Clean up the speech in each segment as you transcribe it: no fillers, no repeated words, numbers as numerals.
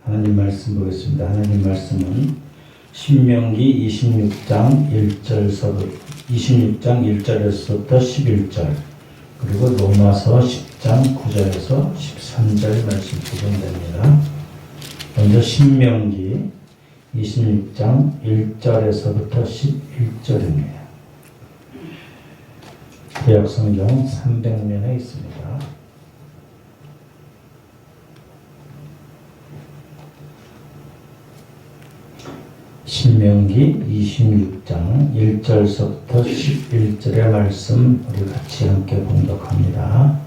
하나님 말씀 보겠습니다. 하나님 말씀은 신명기 26장 1절에서부터 11절, 그리고 로마서 10장 9절에서 13절 말씀 구성됩니다. 먼저 신명기 26장 1절에서부터 11절입니다. 구약성경 300면에 있습니다. 신명기 26장 1절서부터 11절의 말씀 우리 같이 함께 봉독합니다.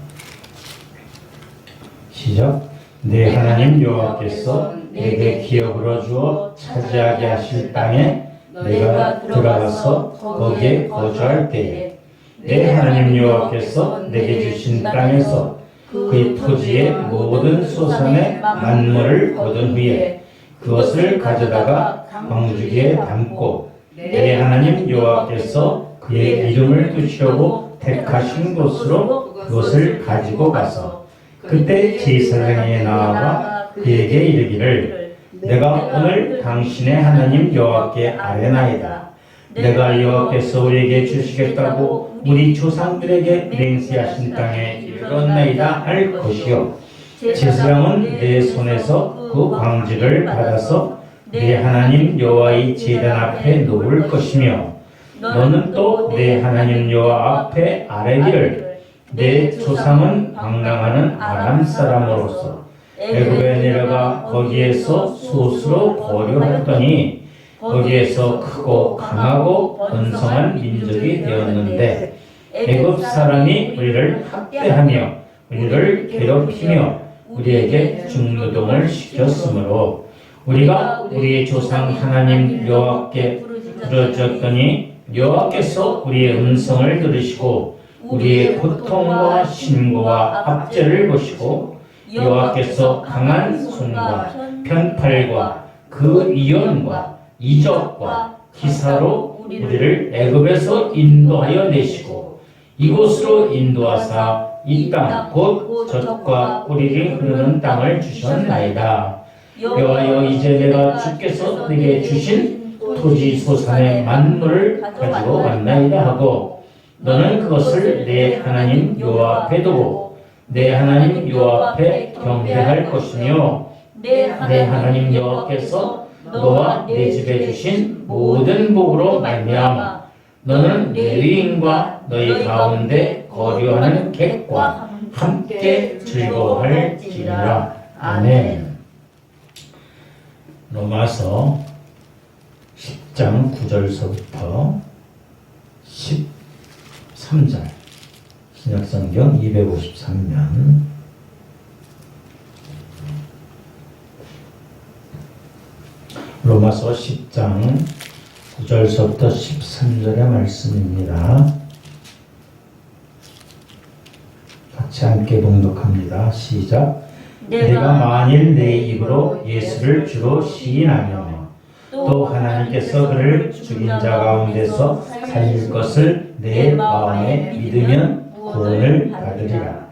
시작. 내 하나님 여호와께서 내게 기업으로 주어 차지하게 하실 땅에 내가 들어가서 거기에 거주할 때에 내 하나님 여호와께서 내게 주신 땅에서 그 토지의 모든 소산의 만물을 거둔 후에 그것을 가져다가 광주기에 담고 내 하나님 여호와께서 그의 이름을 두시려고 택하신 곳으로 그것을 가지고 가서 그때 제사장이 나아가 그에게 이르기를 내가 오늘 당신의 하나님 여호와께 아뢰나이다. 내가 여호와께서 우리에게 주시겠다고 우리 조상들에게 맹세하신 땅에 이르렀나이다 할 것이요 제사장은 내 손에서 그 광지를 받아서 내 하나님 여호와의 제단 앞에 놓을 것이며 너는 또 내 하나님 여호와 앞에 아뢰기를 내 조상은 방랑하는 아람 사람으로서 애굽에 내려가 거기에서 소수로 거류하였더니 거기에서 크고 강하고 번성한 민족이 되었는데 애굽 사람이 우리를 학대하며 우리를 괴롭히며 우리에게 중노동을 시켰으므로 우리가 우리의 조상 하나님 여호와께 부르짖었더니 여호와께서 우리의 음성을 들으시고 우리의 고통과 신고와 압제를 보시고 여호와께서 강한 손과 편팔과 그 이언과 이적과 기사로 우리를 애굽에서 인도하여 내시고 이곳으로 인도하사 이 땅 곧 젖과 꿀이 흐르는 땅을 주셨나이다. 여호와여 이제 내가 주께서 내게 주신 토지 소산의 만물을 가지고 왔나이다 하고 너는 그것을 내 하나님 여호와 앞에 두고 내 하나님 여호와 앞에 경배할 것이며 내 하나님 여호와께서 너와 내 집에 주신 모든 복으로 말미암아 너는 레위인과 너희 가운데 거류하는 객과 함께 즐거워할지니라. 아멘. 로마서 10장 9절서부터 13절 신약성경 253면 로마서 10장 9절서부터 13절의 말씀입니다. 같이 함께 봉독합니다. 시작. 내가 만일 내 입으로 예수를 주로 시인하며 또 하나님께서 그를 죽인 자 가운데서 살릴 것을 내 마음에 믿으면 구원을 받으리라.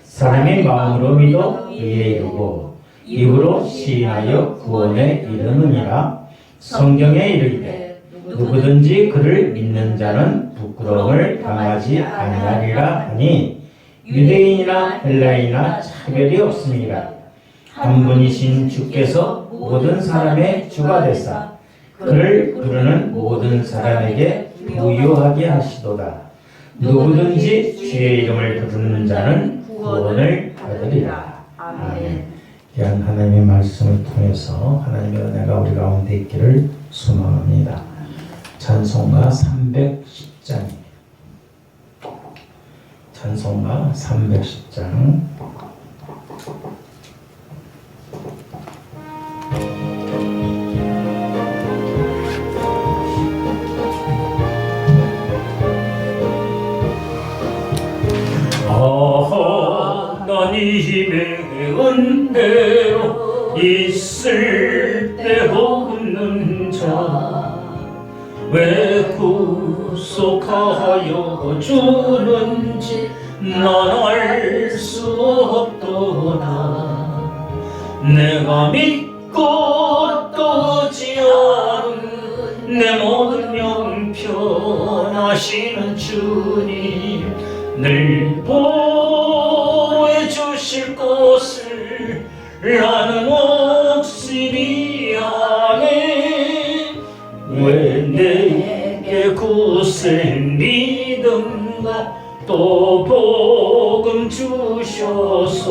사람이 마음으로 믿어 의에 이르고 입으로 시인하여 구원에 이르느니라. 성경에 이르기를 누구든지 그를 믿는 자는 부끄러움을 당하지 아니하리라 하니 유대인이나 헬라인이나 차별이 없습니다. 한 분이신 주께서 모든 사람의 주가 되사 그를 부르는 모든 사람에게 부유하게 하시도다. 누구든지 주의 이름을 부르는 자는 구원을 받으리라. 아멘. 귀한 하나님의 말씀을 통해서 하나님의 은혜가 우리 가운데 있기를 소망합니다. 찬송가 310장입니다. 찬송가 310장 하나님의 은혜로 있을 때 없는 자 왜 구속하여 주는지 난 알 수 없도다. 내가 믿고 믿고 또 지어온 내 모든 형편하시는 주님 늘 보호해주실 곳을 나는 확실히 아네. 왜 내게 굳은 믿음과 또 복음 주셔서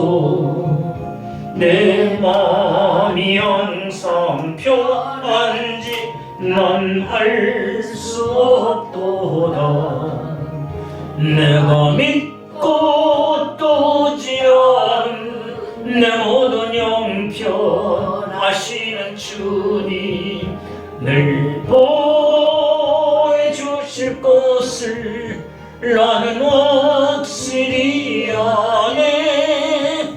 내 마음이 항상 편한지 난 알 수 없도다. 내가 믿고 또 지은 내 모든 형편하시는 주님 늘 보호해 주실 것을 나는 확실히 아네.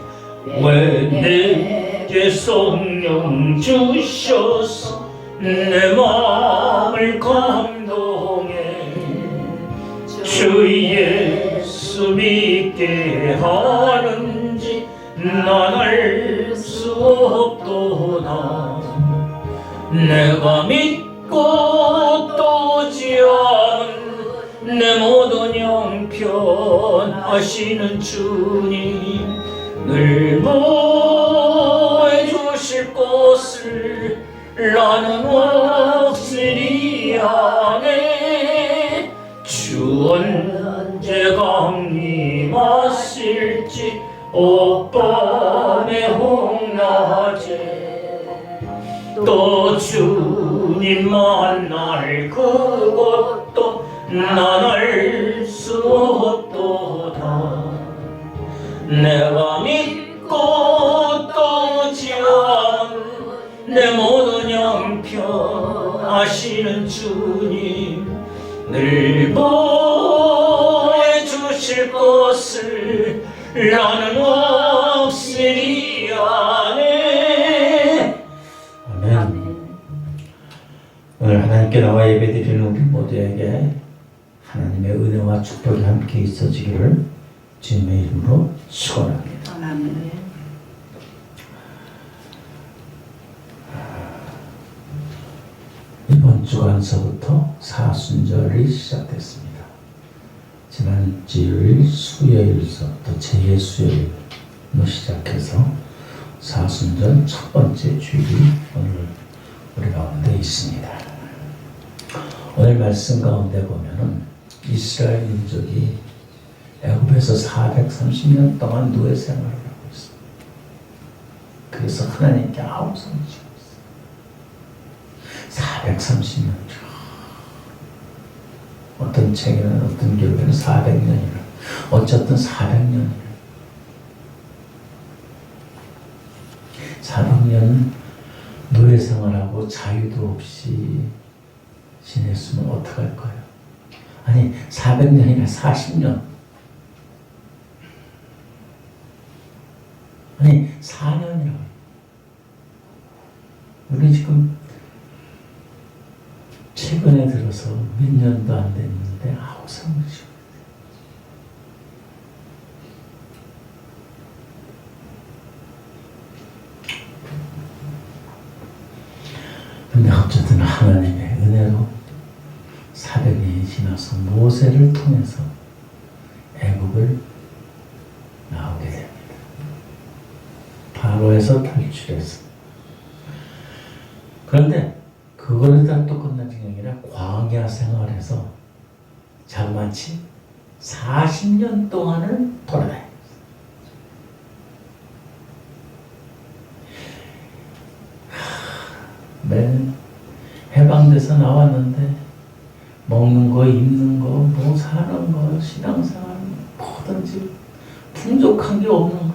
왜 내게 성령 주셔서 내 마음을 감동해 주 예수 믿게 하는지 난 알 수 없도다. 내가 믿고 또 지은 내 모든 형편하시는 주님 늘 보호해 주실 것을 나는 확실히 아네. 주 언제 강림하실지 오밤의 홍낮에 또 주님 만날 그것도 난 알 수 없도다. 내가 믿고 또 지은 내 모든 형편하시는 주님 늘 보호해 주실 것을 나는 확실히 아네. 아멘. 오늘 하나님께 나와 예배드리는 우리 모두에게 하나님의 은혜와 축복이 함께 있어지기를 주님의 이름으로 축원합니다. 아멘. 이번 주간서부터 사순절이 시작됐습니다. 지난 주일 수요일서부터 제2수요일로 시작해서 사순절 첫 번째 주일이 오늘 우리 가운데 있습니다. 오늘 말씀 가운데 보면은 이스라엘 민족이 애굽에서 430년 동안 노예 생활을 하고 있습니다. 그래서 하나님께 아우성을 지고 있어요. 430년. 어떤 책에는 어떤 교회는 400년이라 어쨌든 400년이라 400년 노예 생활하고 자유도 없이 지냈으면 어떡할 거예요? 아니 400년이나 40년 아니 4년이라고. 우리 지금 최근에 들어서 몇 년도 안 됐는데 아우성을 지고. 근데 어쨌든 하나님의 은혜로 400년이 지나서 모세를 통해서 애국을 나오게 됩니다. 바로에서 탈출해서. 그런데 그거를 다 또 끝나는 게 아니라 광야 생활에서 자그마치 40년 동안을 돌아다녔어요. 매일 해방돼서 나왔는데 먹는 거, 입는 거, 뭐 사는 거, 신앙생활 뭐든지 풍족한 게 없는 거죠.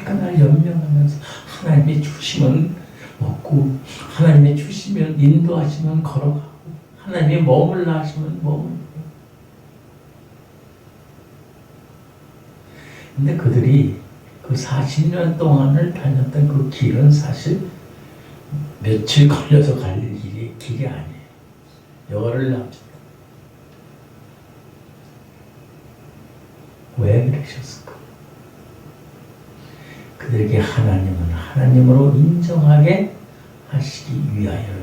그날 연명하면서 하나님이 주시면 먹고 하나님이 주시면 인도하시면 걸어가고 하나님이 머물라 하시면 머물고. 근데 그들이 그 40년 동안을 다녔던 그 길은 사실 며칠 걸려서 갈 길이 아니에요. 열흘 남짓. 왜 그러셨을까? 그들에게 하나님은 하나님으로 인정하게 하시기 위하여.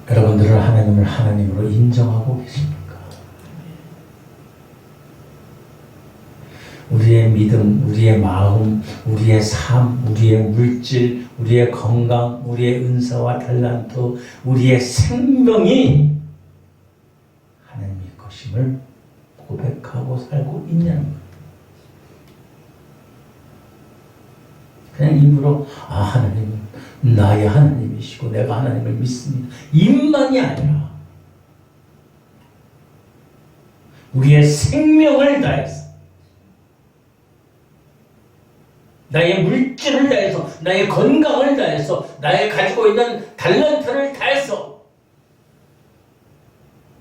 여러분들은 하나님을 하나님으로 인정하고 계십니까? 우리의 믿음, 우리의 마음, 우리의 삶, 우리의 물질, 우리의 건강, 우리의 은사와 달란트, 우리의 생명이 하나님의 것임을 고백하고 살고 있냐는 거예요. 그냥 입으로 하나님은 나의 하나님이시고 내가 하나님을 믿습니다. 입만이 아니라 우리의 생명을 다해서, 나의 물질을 다해서, 나의 건강을 다해서, 나의 가지고 있는 달란트를 다해서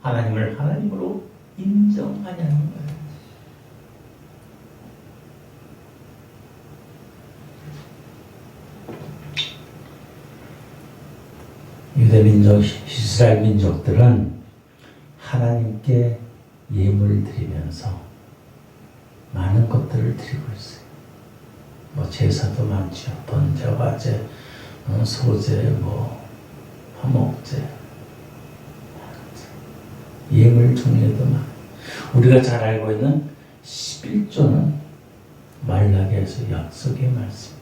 하나님을 하나님으로 인정하냐는 거예요. 유대 민족, 이스라엘 민족들은 하나님께 예물 드리면서 많은 것들을 드리고 있어요. 제사도 많죠. 번제, 화제, 소제, 화목제, 예물 종류도 많아요. 우리가 잘 알고 있는 11조는 말라기에서 약속의 말씀.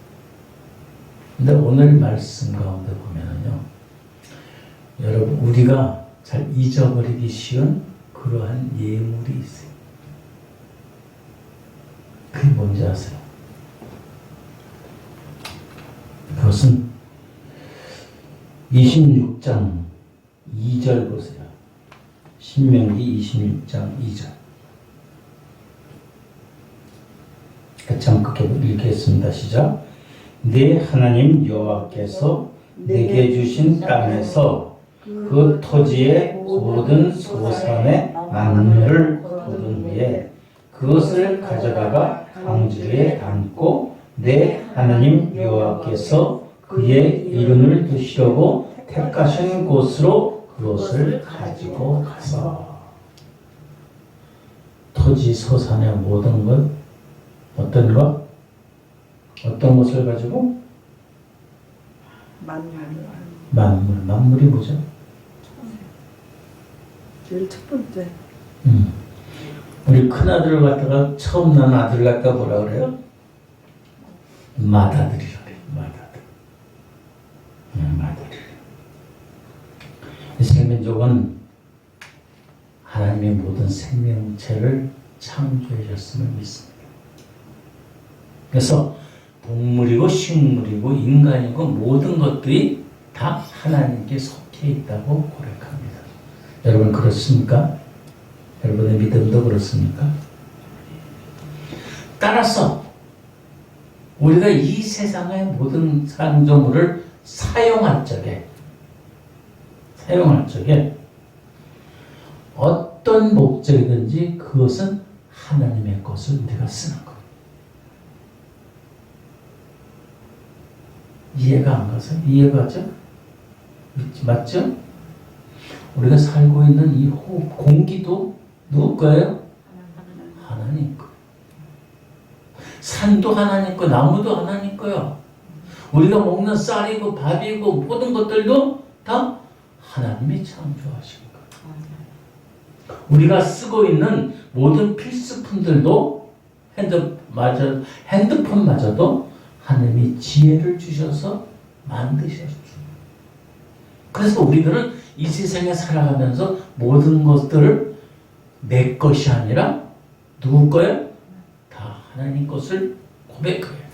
근데 오늘 말씀 가운데 보면은요, 여러분, 우리가 잘 잊어버리기 쉬운 그러한 예물이 있어요. 그게 뭔지 아세요? 그것은 26장 2절 보세요. 신명기 26장 2절. 같이 한번 읽겠습니다. 시작. 내 하나님 여호와께서 내게 주신 땅에서 그 토지의 모든 소산의 만물을 거둔 후에 그것을 가져다가 방주에 담고 내 하나님 여호와께서 그의 이름을 두시려고 택하신 곳으로 그것을 가지고 가서. 토지 소산의 모든 것, 어떤 것? 어떤 것을 가지고? 만물이 뭐죠? 제일 첫 번째. 우리 큰아들을 갖다가 처음 난 아들 갖다 뭐라 그래요? 맏아들이라 그래요. 맏아들. 이스라엘 민족은 하나님의 모든 생명체를 창조해 줬음을 믿습니다. 그래서 동물이고 식물이고 인간이고 모든 것들이 다 하나님께 속해 있다고 고백합니다. 여러분 그렇습니까? 여러분의 믿음도 그렇습니까? 따라서 우리가 이 세상의 모든 창조물을 사용할 적에 어떤 목적이든지 그것은 하나님의 것을 우리가 쓰는 거예요. 이해가 안 가서? 이해가죠? 맞죠? 우리가 살고 있는 이 호흡, 공기도 누구 거예요? 하나님 거. 산도 하나님 거, 나무도 하나님 거요. 우리가 먹는 쌀이고 밥이고 모든 것들도 다 하나님이 창조하신 거예요. 우리가 쓰고 있는 모든 필수품들도 핸드폰마저도 하나님이 지혜를 주셔서 만드셨죠. 그래서 우리들은 이 세상에 살아가면서 모든 것들을 내 것이 아니라 누구 거예요? 다 하나님 것을 고백해야 돼요.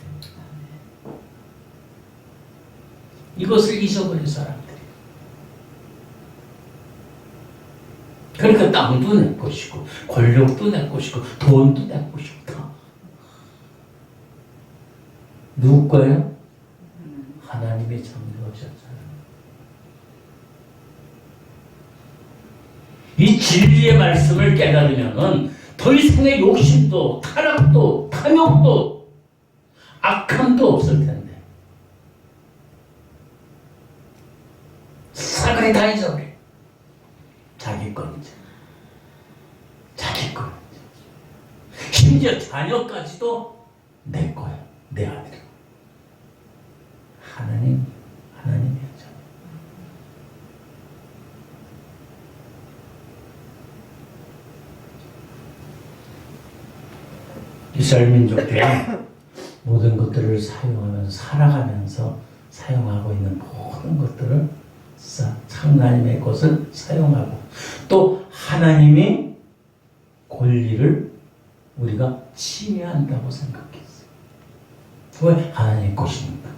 이것을 잊어버린 사람들이. 그러니까 땅도 내 것이고 권력도 내 것이고 돈도 내 것이고 다 누구 거예요? 하나님의 창조하셨잖아요. 이 진리의 말씀을 깨달으면은 더 이상의 욕심도 타락도 탐욕도 악함도 없을 텐데 사그리 다 잊어버려. 자기 건 이제 자기 건 심지어 자녀까지도 내 거야. 내 아들이고. 하나님의 자녀. 이스라엘 민족들이 모든 것들을 사용하면서 살아가면서 사용하고 있는 모든 것들을 하나님의 것을 사용하고 또 하나님이 권리를 우리가 침해한다고 생각했어요. 왜? 하나님의 것이니까.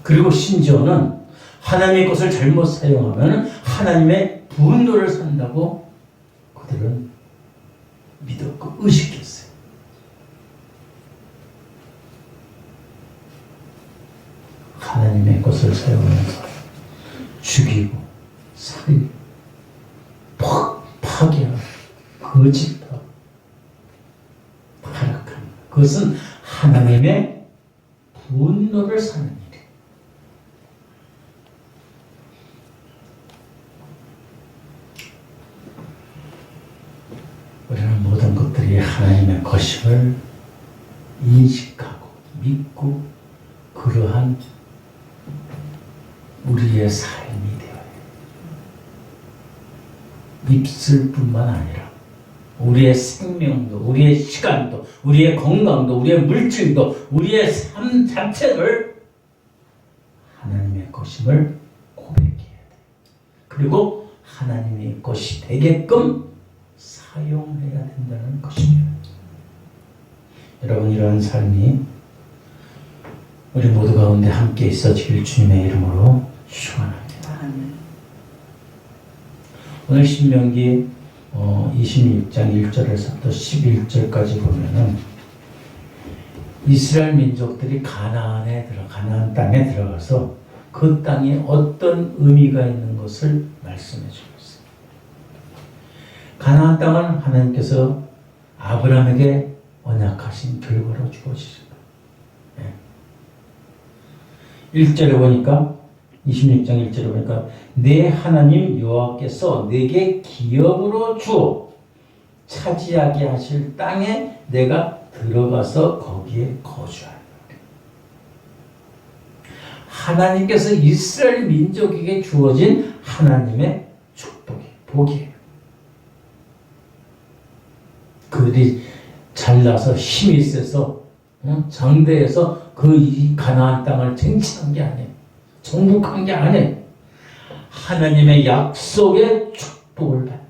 그리고 심지어는 하나님의 것을 잘못 사용하면 하나님의 분노를 산다고 그들은 믿었고 의식했어요. 하나님의 것을 사용하면서 죽이고 살리고 파괴하고 거짓하고 타락합니다. 그것은 하나님의 분노를 사는 일이에요. 우리는 모든 것들이 하나님의 것임을 인식하고 믿고 그러한 우리의 삶이 되어야 해요. 입술뿐만 아니라 우리의 생명도, 우리의 시간도, 우리의 건강도, 우리의 물질도, 우리의 삶 자체를 하나님의 것임을 고백해야 돼요. 그리고 하나님의 것이 되게끔 사용해야 된다는 것입니다. 여러분, 이러한 삶이 우리 모두 가운데 함께 있어지길 주님의 이름으로 축원합니다. 오늘 신명기 26장 1절에서부터 11절까지 보면은 이스라엘 민족들이 가나안 땅에 들어가서 그 땅에 어떤 의미가 있는 것을 말씀해 주고 있어요. 가나안 땅은 하나님께서 아브라함에게 언약하신 결과로 주어지신 거예요. 1절에 보니까 26장 1절에 보니까 내 하나님 여호와께서 내게 기업으로 주어 차지하게 하실 땅에 내가 들어가서 거기에 거주하리라. 하나님께서 이스라엘 민족에게 주어진 하나님의 축복이 복이에요. 그들이 잘나서 힘이 세서 장대해서 이 가나안 땅을 쟁취한 게 아니에요. 정복한 게 아니에요. 하나님의 약속의 축복을 받는 거예요.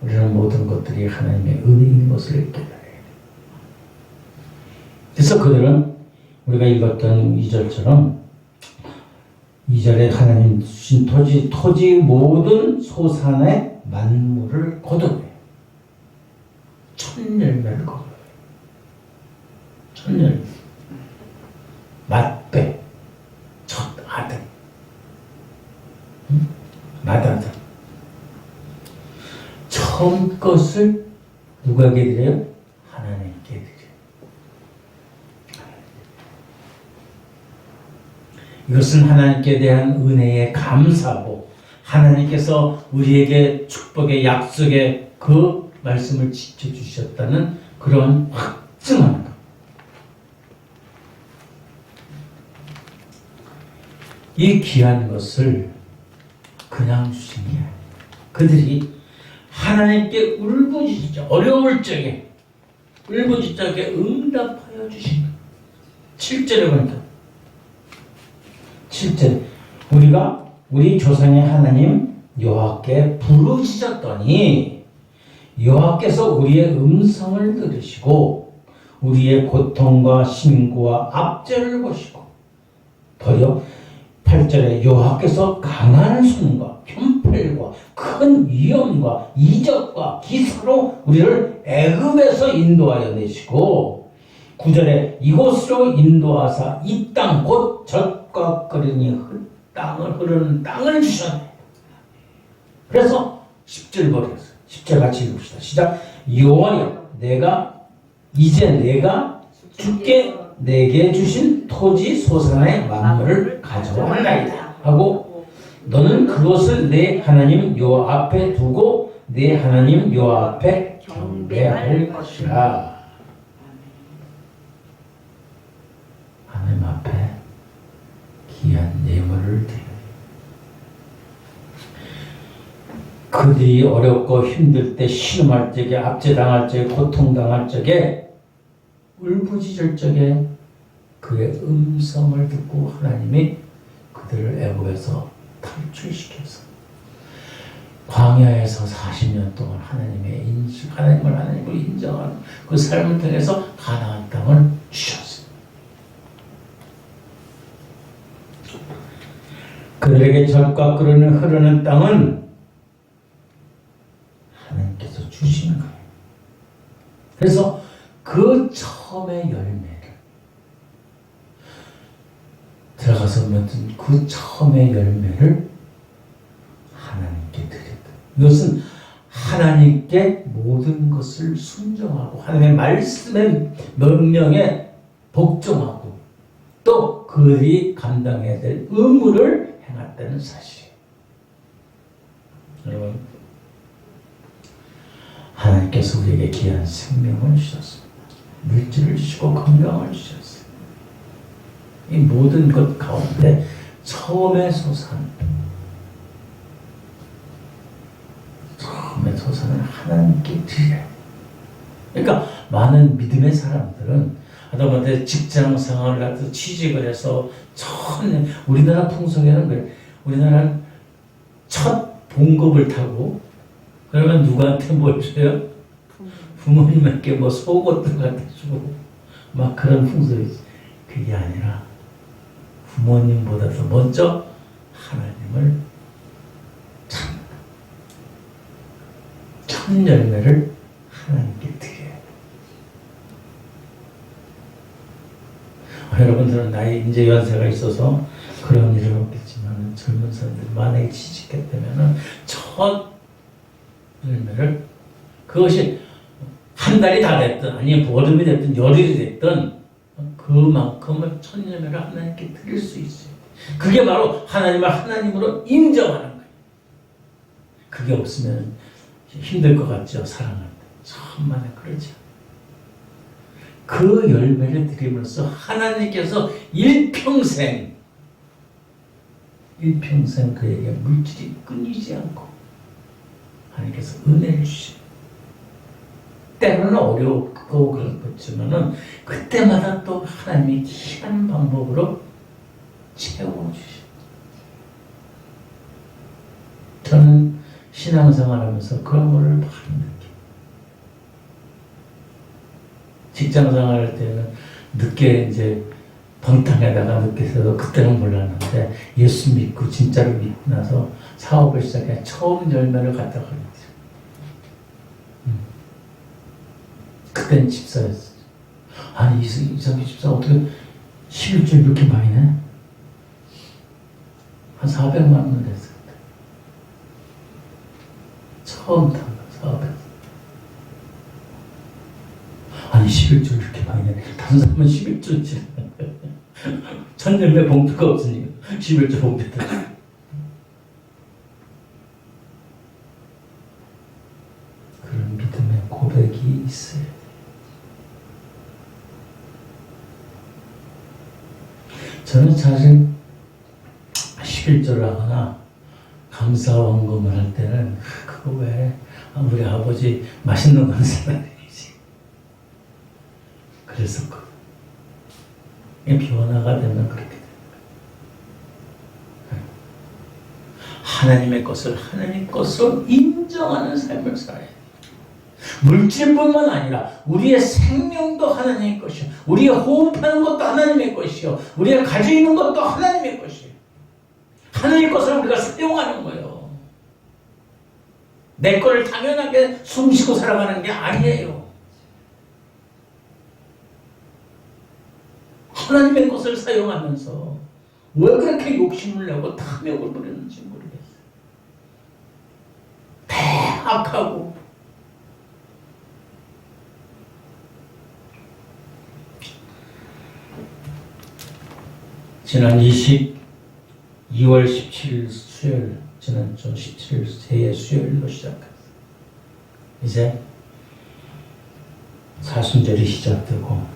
우리는 모든 것들이 하나님의 은혜 있는 것을 깨달아야 돼요. 그래서 그들은 우리가 읽었던 2절처럼 2절에 하나님 주신 토지 모든 소산의 만물을 거둬내요. 천열매를 거둬요. 천열매. 맏배, 첫 아들, 맏아들. 처음 것을 누구에게 드려요? 하나님께 드려요. 이것은 하나님께 대한 은혜의 감사고 하나님께서 우리에게 축복의 약속의 그 말씀을 지켜주셨다는 그런 확증하는 것. 이 귀한 것을 그냥 주신 게 아니에요. 그들이 하나님께 울부짖자 어려울 적에 울부짖자게 응답하여 주신 거예요. 7절에 보니까 7절 우리 조상의 하나님 여호와께 부르짖었더니 여호와께서 우리의 음성을 들으시고 우리의 고통과 신고와 압제를 보시고 더려 8절에 여호와께서 강한 손과 편팔과 큰 위험과 이적과 기사로 우리를 애굽에서 인도하여 내시고 9절에 이곳으로 인도하사 이 땅 곧 젖과 끓으니 흐르는 땅을 주셨네. 그래서 10절 버렸어요. 10절 같이 읽읍시다. 시작. 여호와여 내가 주께 내게 주신 토지 소산의 만물을 가져왔나이다 하고 너는 그것을 내 하나님 여호와 앞에 두고 내 하나님 여호와 앞에 경배할 것이라. 하나님 앞에 귀한 예물을 드려. 그들이 어렵고 힘들 때, 신음할 적에, 압제당할 적에, 고통당할 적에, 울부짖을 적에 그의 음성을 듣고 하나님이 그들을 애굽에서 탈출시켜서 광야에서 40년 동안 하나님을 인정하는 그 삶을 통해서 가나안 땅을 주셨어요. 그들에게 젖과 끓는 흐르는 땅은 하나님께서 주시는 거예요. 그래서 그 처음의 열매를 들어가서 맺은 그 처음의 열매를 하나님께 드렸다. 이것은 하나님께 모든 것을 순종하고 하나님의 말씀의 명령에 복종하고 또 그들이 감당해야 될 의무를 행했다는 사실이에요. 여러분, 하나님께서 우리에게 귀한 생명을 주셨습니다. 물질을 주시고 건강을 주셨어요. 이 모든 것 가운데 처음에 솟아난 하나님께 드려요. 그러니까 많은 믿음의 사람들은 하다못해 직장 생활을 해서 취직을 해서 우리나라 풍속에는 그래. 우리나라는 첫 봉급을 타고 그러면 누구한테 뭘 줘요? 부모님에게 뭐 속옷들 갖다 주고 막 그런 풍속이지. 그게 아니라 부모님보다도 먼저 하나님을 찾는다. 첫 열매를 하나님께 드려요. 여러분들은 나이 이제 연세가 있어서 그런 일은 없겠지만 젊은 사람들 만약에 취직했다면 첫 열매를 그것이 한 달이 다 됐든 아니면 보름이 됐든 열흘이 됐든 그만큼을 첫 열매를 하나님께 드릴 수 있어요. 그게 바로 하나님을 하나님으로 인정하는 거예요. 그게 없으면 힘들 것 같죠. 사랑할 때 천만에 그러죠. 그 열매를 드림으로써 하나님께서 일평생 그에게 물질이 끊이지 않고 하나님께서 은혜를 주시고 때로는 어렵고 그렇지만은 그때마다 또 하나님이 희한한 방법으로 채워주시고 저는 신앙생활하면서 그런 거를 많이 느껴요. 직장생활할 때는 늦게 이제 방탕에다가 늦게 새도 그때는 몰랐는데 예수 믿고 진짜로 믿고 나서 사업을 시작해 처음 열매를 갖다 걸렸죠. 그때는 집사였어요. 아니 이성기 집사 어떻게 11조 이렇게 많이 내? 한 400만 원 됐어요. 처음 탄 사업에서. 아니 11조 이렇게 많이 내? 다른 사람은 11조지. 첫 열매 봉투가 없으니까 11조 봉투다. 그런 믿음의 고백이 있어요. 저는 사실 11조를 하거나 감사원금을 할 때는 그거 왜 우리 아버지 맛있는 건 사다리지 그랬었거든. 변화가 되면 그렇게 됩니다. 하나님의 것을 하나님 것으로 인정하는 삶을 살아야 돼요. 물질뿐만 아니라 우리의 생명도 하나님의 것이요, 우리가 호흡하는 것도 하나님의 것이요, 우리가 가지고 있는 것도 하나님의 것이에요. 하나님의 것을 우리가 사용하는 거예요. 내 거를 당연하게 숨쉬고 살아가는 게 아니에요. 하나님의 것을 사용하면서 왜 그렇게 욕심을 내고 탐욕을 부리는지 모르겠어요. 대악하고 지난 2월 17일 수요일, 지난주 17일 새해 수요일로 시작했어요. 이제 사순절이 시작되고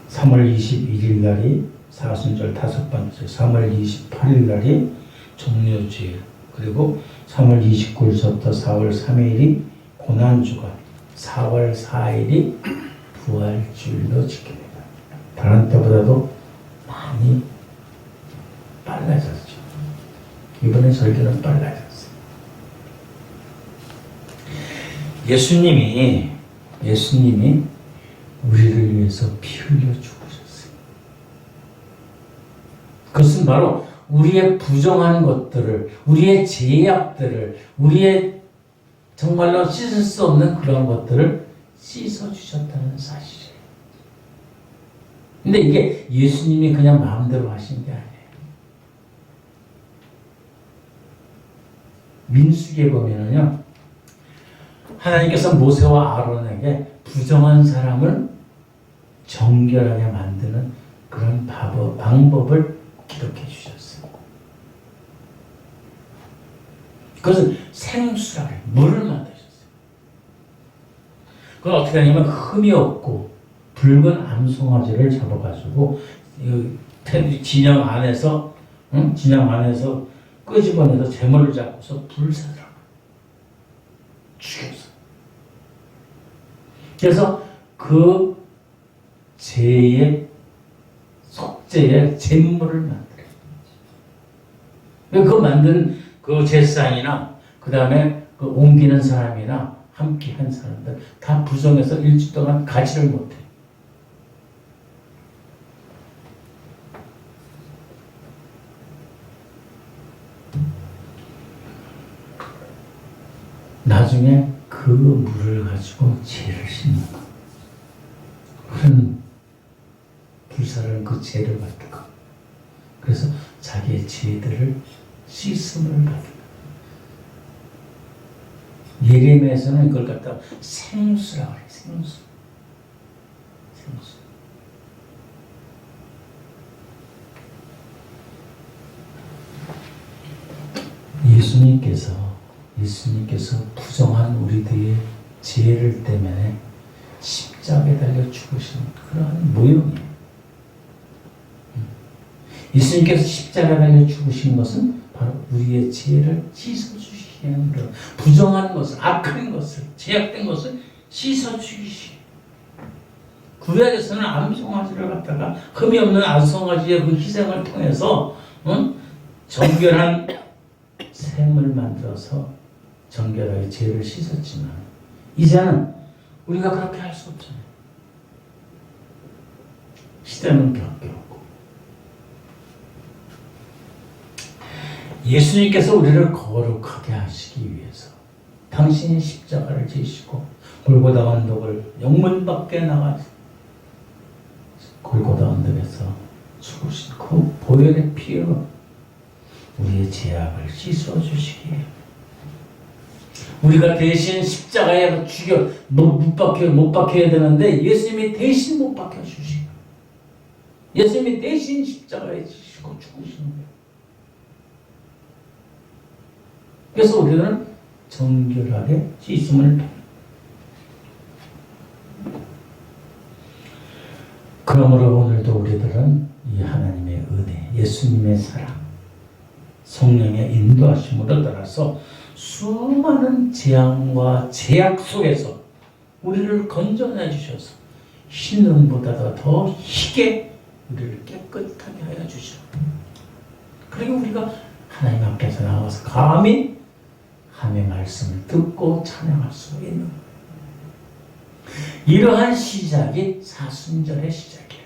3월 21일 날이 사순절 다섯 번째, 3월 28일 날이 종료주일, 그리고 3월 29일부터 4월 3일이 고난주간, 4월 4일이 부활주일로 지킵니다. 다른 때보다도 많이 빨라졌죠. 이번에 설교는 빨라졌어요. 예수님이 우리를 위해서 피 흘려 죽으셨어요. 그것은 바로 우리의 부정한 것들을, 우리의 죄악들을, 우리의 정말로 씻을 수 없는 그런 것들을 씻어주셨다는 사실이에요. 근데 이게 예수님이 그냥 마음대로 하신 게 아니에요. 민수기에 보면은요, 하나님께서 모세와 아론에게 부정한 사람을 정결하게 만드는 그런 방법을 기록해 주셨어요. 그것은 생수라고 해요. 물을 만드셨어요. 그건 어떻게 하냐면 흠이 없고 붉은 암송아지를 잡아가지고 진영 안에서 끄집어내서 제물을 잡고서 불사더라고요. 죽였어. 그래서 그 죄의 속죄의 제물을 만들어요. 그 만든 그 제사장이나 그 다음에 그 옮기는 사람이나 함께 한 사람들 다 부정해서 일주일 동안 가지를 못해. 나중에 그 물을 가지고 죄를 씻는 거. 그런 불사르는 그 죄를 받는 거. 그래서 자기의 죄들을 씻음을 받는 거. 예레미야에서는 이걸 갖다가 생수라고 해요. 생수. 예수님께서 부정한 우리들의 죄를 때문에 십자가에 달려 죽으신 그러한 모형이에요. 예수님께서 십자가에 달려 죽으신 것은 바로 우리의 죄를 씻어주시기 위한 그런 부정한 것을, 악한 것을, 죄악된 것을 씻어주시기. 구약에서는 암송아지를 갖다가 흠이 없는 암송아지의 그 희생을 통해서 정결한 샘을 만들어서 정결하게 죄를 씻었지만 이제는 우리가 그렇게 할 수 없잖아요. 시대는 바뀌었고 예수님께서 우리를 거룩하게 하시기 위해서 당신이 십자가를 지시고 골고다 언덕을 영문 밖에 나가서 골고다 언덕에서 죽으신 그 보혈의 피로 우리의 죄악을 씻어주시기에 우리가 대신 십자가에 못 박혀야 되는데 예수님이 대신 못 박혀주시고 예수님이 대신 십자가에 지시고 죽으시는 거예요. 그래서 우리는 정결하게 씻음을 받는. 그러므로 오늘도 우리들은 이 하나님의 은혜, 예수님의 사랑, 성령의 인도하심으로 따라서 수많은 재앙과 제약 속에서 우리를 건져내 주셔서 흰 눈보다 더 희게 우리를 깨끗하게 하여 주시오. 그리고 우리가 하나님 앞에서 나와서 감히 하나님의 말씀을 듣고 찬양할 수 있는 거예요. 이러한 시작이 사순절의 시작이에요.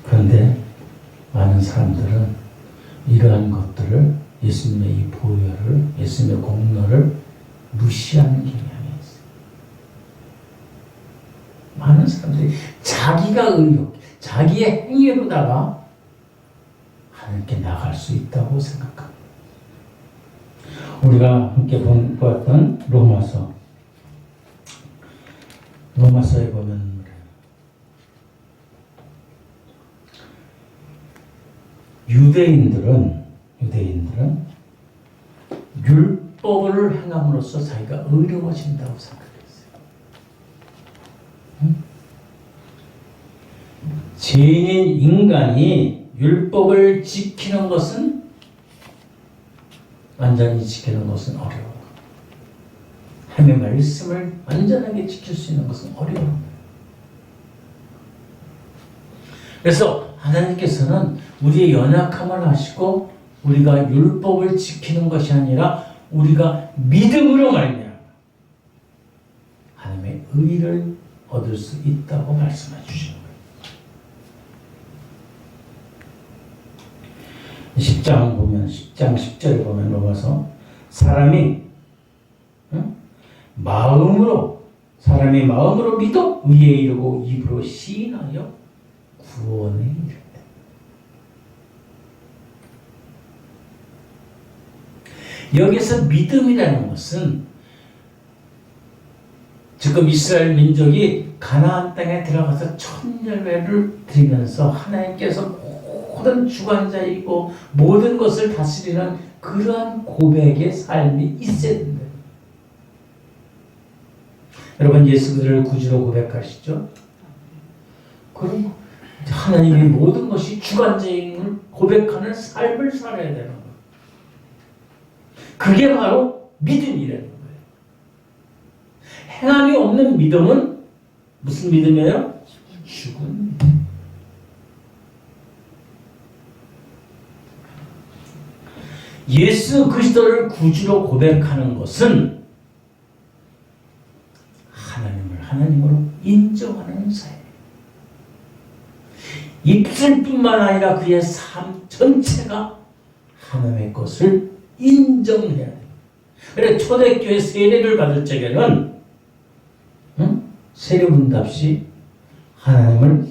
그런데 많은 사람들은 이러한 것들을 예수님의 이 보혈을, 예수님의 공로를 무시하는 경향이 있어요. 많은 사람들이 자기가 자기의 행위로다가 하나님께 나갈 수 있다고 생각합니다. 우리가 함께 보았던 로마서 로마서에 보면 유대인들은 율법을 행함으로써 자기가 의로워진다고 생각했어요. 죄인인 인간이 율법을 지키는 것은 완전히 지키는 것은 어려워. 하나님의 말씀을 완전하게 지킬 수 있는 것은 어려워. 그래서 하나님께서는 우리의 연약함을 아시고 우리가 율법을 지키는 것이 아니라 우리가 믿음으로 말미암아 하나님의 의를 얻을 수 있다고 말씀해 주시는 거예요. 10장 10절에 보면 로마서 사람이 마음으로 믿어 의에 이르고 입으로 시인하여 구원에 이른다. 여기서 믿음이라는 것은 지금 이스라엘 민족이 가나안 땅에 들어가서 첫 열매를 드리면서 하나님께서 모든 주관자이고 모든 것을 다스리는 그러한 고백의 삶이 있어야 된다. 여러분 예수 그리스도를 구주로 고백하시죠? 그럼 하나님의 모든 것이 주관자임을 고백하는 삶을 살아야 되는 거예요. 그게 바로 믿음이라는 거예요. 행함이 없는 믿음은 무슨 믿음이에요? 죽은 믿음. 예수 그리스도를 구주로 고백하는 것은 하나님을 하나님으로 인정하는 삶이에요. 입술뿐만 아니라 그의 삶 전체가 하나님의 것을 인정해야 돼요. 그래 초대교회 세례를 받을 적에는 세례문답시 하나님을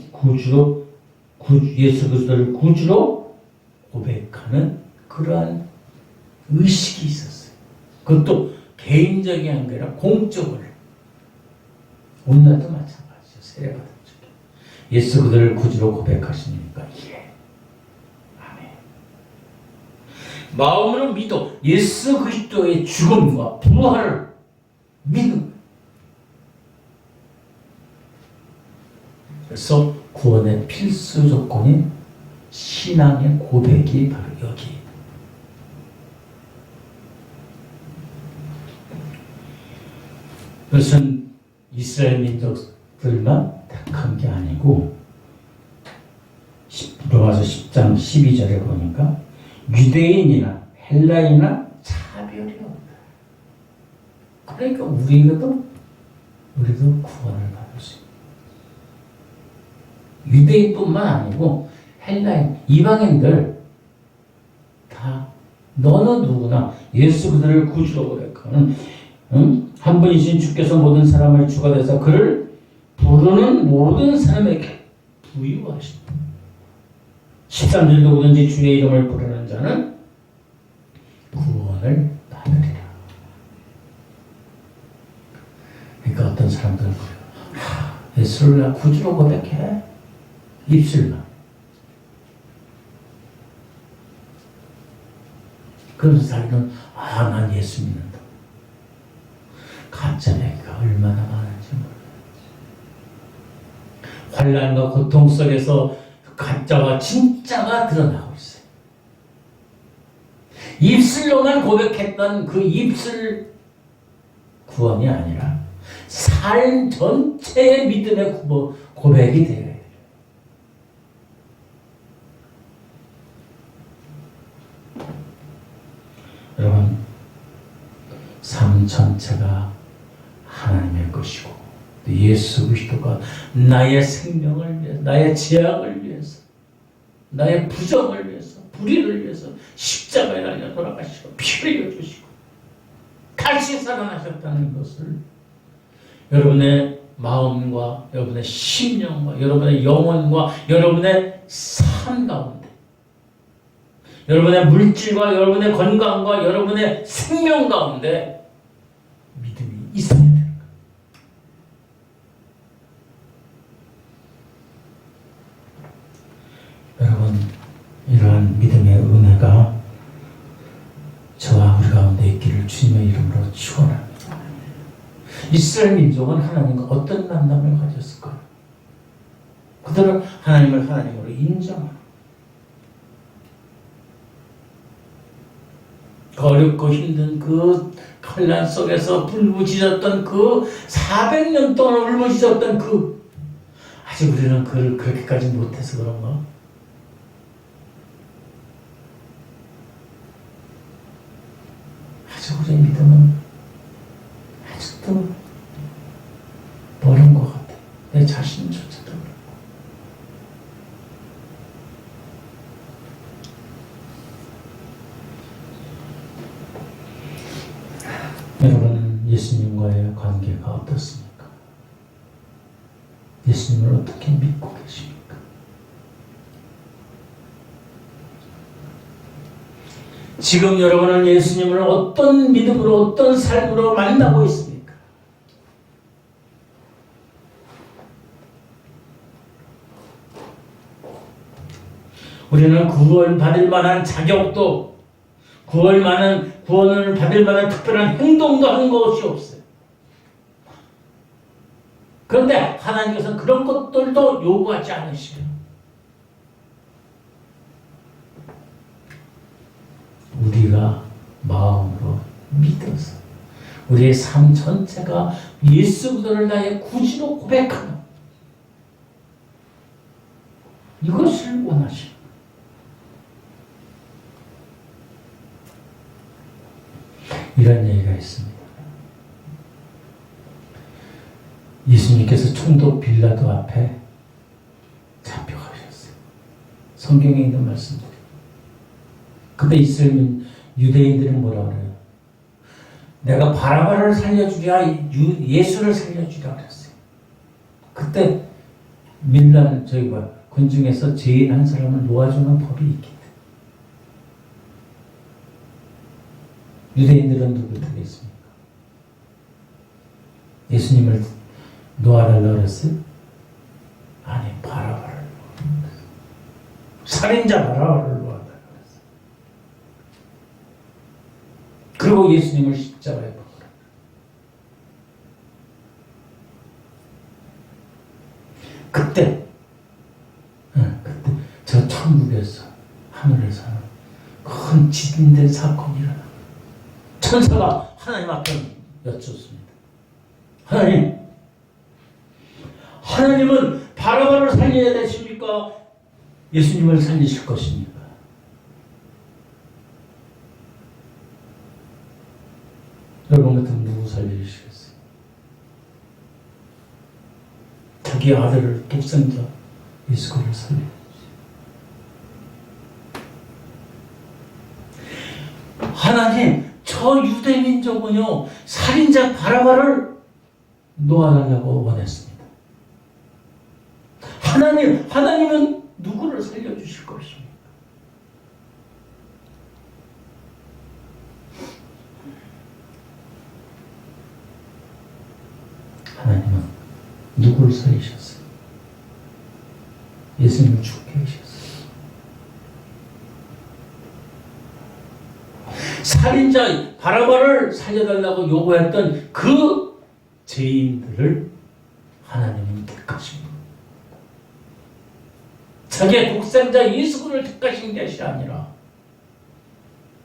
예수 그리스도를 구주로 고백하는 그러한 의식이 있었어요. 그것도 개인적인 게 아니라 공적으로. 오늘도 마찬가지죠. 세례받은 적에 예수 그리스도를 구주로 고백하시니까 예. 아멘. 마음으로 믿어 예수 그리스도의 죽음과 부활을 믿음. 그래서 구원의 필수 조건인 신앙의 고백이 바로 여기. 그것은 이스라엘 민족들만 택한 게 아니고 로마서 10장 12절에 보니까 유대인이나 헬라인이나 차별이 없다. 그러니까 우리도 구원을 받을 수 있다. 유대인뿐만 아니고 헬라인, 이방인들 다 너는 누구나 예수 그리스도를 구주로 고백하는 한 분이신 주께서 모든 사람을 주가 되사 그를 부르는 모든 사람에게 부유하신다. 13절도 오든지 주의 이름을 부르는 자는 구원을 받으리라. 그러니까 어떤 사람들은 예수를 나 구주로 고백해. 입술만. 그런 사람은 난 예수 믿는다. 가짜내가 얼마나 많은지 몰라요. 환난과 고통 속에서 가짜와 진짜가 드러나고 있어요. 입술로만 고백했던 그 입술 구원이 아니라 삶 전체의 믿음의 고백이 되어야 돼요. 여러분, 삶 전체가 하나님의 것이고 예수 그리스도가 나의 생명을 위해서, 나의 죄악을 위해서, 나의 부정을 위해서, 불의를 위해서 십자가에 달려 돌아가시고 피를 흘려주시고 다시 살아나셨다는 것을 여러분의 마음과 여러분의 심령과 여러분의 영혼과 여러분의 삶 가운데, 여러분의 물질과 여러분의 건강과 여러분의 생명 가운데 믿음이 있어야 돼요. 이러한 믿음의 은혜가 저와 우리 가운데 있기를 주님의 이름으로 축원합니다. 이스라엘 민족은 하나님과 어떤 만남을 가졌을까요? 그들은 하나님을 하나님으로 인정하고 어렵고 힘든 그 환난 속에서 울부짖었던 그 400년 동안 울부짖었던 아직 우리는 그를 그렇게까지 못해서 그런가? 아직 우리의 믿음은 아직도 멀은 것 같아. 내 자신조차도 그렇고. 여러분, 예수님과의 관계가 어떻습니까? 예수님을 어떻게 믿고 계십니까? 지금 여러분은 예수님을 어떤 믿음으로, 어떤 삶으로 만나고 있습니까? 우리는 구원을 받을 만한 자격도, 구원을 받을 만한 특별한 행동도 하는 것이 없어요. 그런데 하나님께서는 그런 것들도 요구하지 않으시고 우리가 마음으로 믿어서 우리의 삶 전체가 예수 그리스도를 나의 구주로 고백하는 이것을 원하십니다. 이런 얘기가 있습니다. 예수님께서 총독 빌라도 앞에 잡혀가셨어요. 성경에 있는 말씀들이. 근데 이스라엘 유대인들은 뭐라 그래요? 내가 바라바를 살려주랴, 예수를 살려주랴 그랬어요. 그때 군중에서 죄인 한 사람을 놓아주는 법이 있기 때문에. 유대인들은 누굴 택했습니까? 예수님을 놓아달라고 그랬어요? 아니, 바라바를 살인자 바라바를 놓아달라고 그랬어요. 그리고 예수님을 십자가에 박으라. 그때 저 천국에서 하늘에서 큰 진된 사건이 일어나. 천사가 하나님 앞에 여쭙습니다. 하나님은 바라바를 살려야 되십니까? 예수님을 살리실 것입니까? 여러분 같으면 누구 살리시겠어요? 자기 아들을 독생자 예수를 살려야지. 하나님, 저 유대민족은요 살인자 바라바를 놓아달라고 원했습니다. 하나님은 누구를 살려주실 것입니까? 하나님은 누구를 살리셨어요? 예수님을 죽게 하셨어요. 살인자 바라바를 살려달라고 요구했던 그 죄인들을 하나님은 택하십니다. 자기의 독생자 예수를 택하신 것이 아니라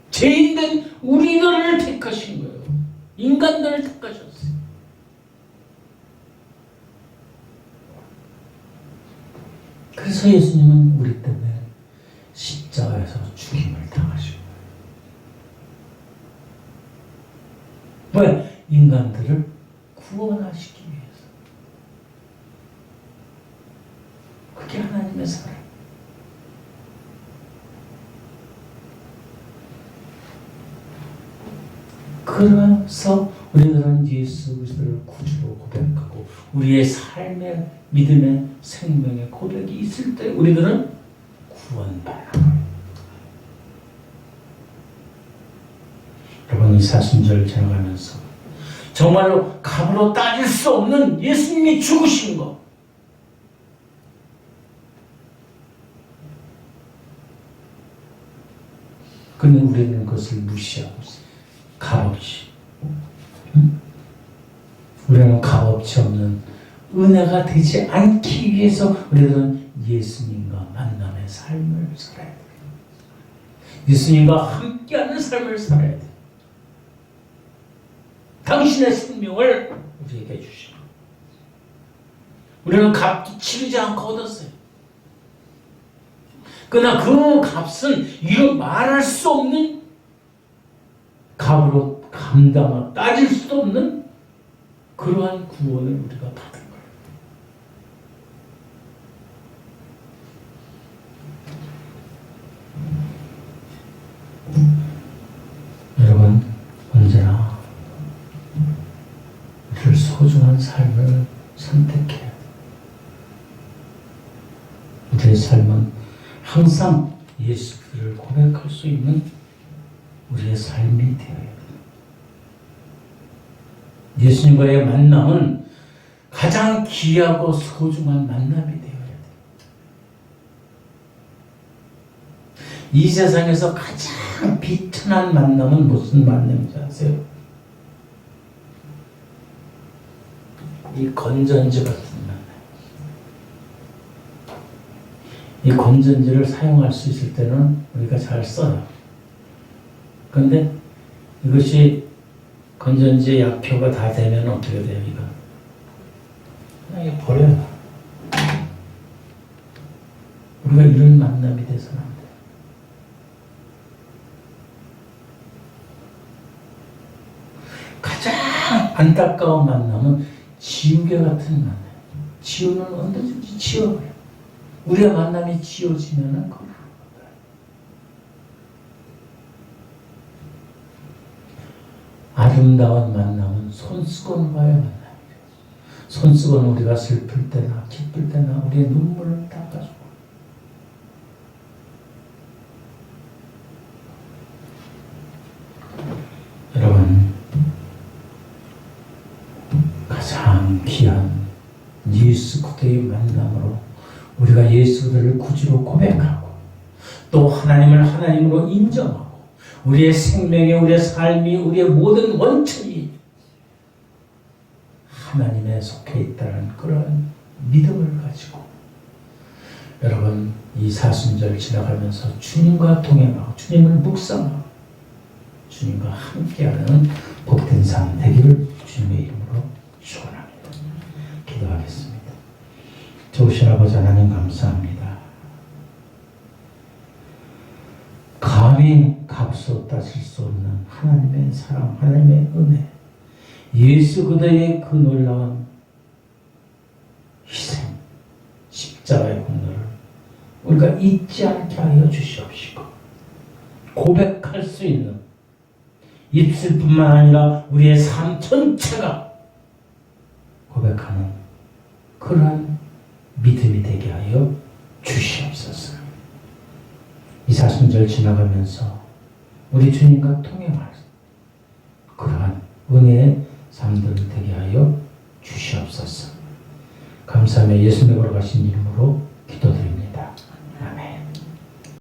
죄인된 우리들을 택하신 거예요. 인간들을 택하셨어요. 그래서 예수님은 우리 때문에 십자가에서 죽임을 당하시고 왜? 인간들을 구원하시기 위해서. 그게 하나님의 사랑. 그래서 우리들은 예수 그리스도를 구주로 고백하고 우리의 삶의 믿음의 생명의 고백이 있을 때 우리들은 구원받는 거예요. 여러분, 이 사순절 지나가면서 정말로 값으로 따질 수 없는 예수님이 죽으신 것, 근데 우리는 그것을 무시하고 있어요. 값없이. 응? 우리는 값없이 없는 은혜가 되지 않기 위해서 우리들은 예수님과 만남의 삶을 살아야 돼요. 예수님과 함께하는 삶을 살아야 돼요. 당신의 생명을 우리에게 주시고 우리는 값도 치르지 않고 얻었어요. 그러나 그 값은 이루 말할 수 없는 값으로 따질 수도 없는 그러한 구원을 우리가 받은 거예요. 여러분, 언제나 우리를 소중한 삶을 선택해야 돼요. 우리의 삶은 항상 예수를 고백할 수 있는 우리의 삶이 되어야 돼요. 예수님과의 만남은 가장 귀하고 소중한 만남이 되어야 돼요. 이 세상에서 가장 비천한 만남은 무슨 만남인지 아세요? 이 건전지 같은 만남. 이 건전지를 사용할 수 있을 때는 우리가 잘 써요. 그런데 이것이 건전지의 약효가 다 되면 어떻게 돼요, 이거? 그냥 버려요. 우리가 이런 만남이 돼서는 안 돼요. 가장 안타까운 만남은 지우개 같은 만남. 지우는 언제든지 지워버려. 우리의 만남이 지워지면은 그걸 아름다운 만남은 손수건과의 만남이에요. 손수건은 우리가 슬플 때나 기쁠 때나 우리의 눈물을 닦아주고 여러분 가장 귀한 예수 그리스도의 만남으로 우리가 예수 그리스도를 구주로 고백하고 또 하나님을 하나님으로 인정하고 우리의 생명이 우리의 삶이 우리의 모든 원천이 하나님에 속해 있다는 그런 믿음을 가지고 여러분 이 사순절 지나가면서 주님과 동행하고 주님을 묵상하고 주님과 함께하는 복된 삶 되기를 주님의 이름으로 축원합니다. 기도하겠습니다. 좋으신 아버지 하나님 감사합니다. 감히 값으로 따질 수 없는 하나님의 사랑, 하나님의 은혜, 예수 그리스도의 그 놀라운 희생, 십자가의 공로를 우리가 잊지 않게 하여 주시옵시고 고백할 수 있는 입술뿐만 아니라 우리의 삶 전체가 고백하는 그러한 믿음이 되게 하여 주시옵소서. 이 사순절 지나가면서 우리 주님과 통행할 그러한 은혜의 삶들 되게 하여 주시옵소서. 감사하며 예수님의 걸어가신 이름으로 기도드립니다.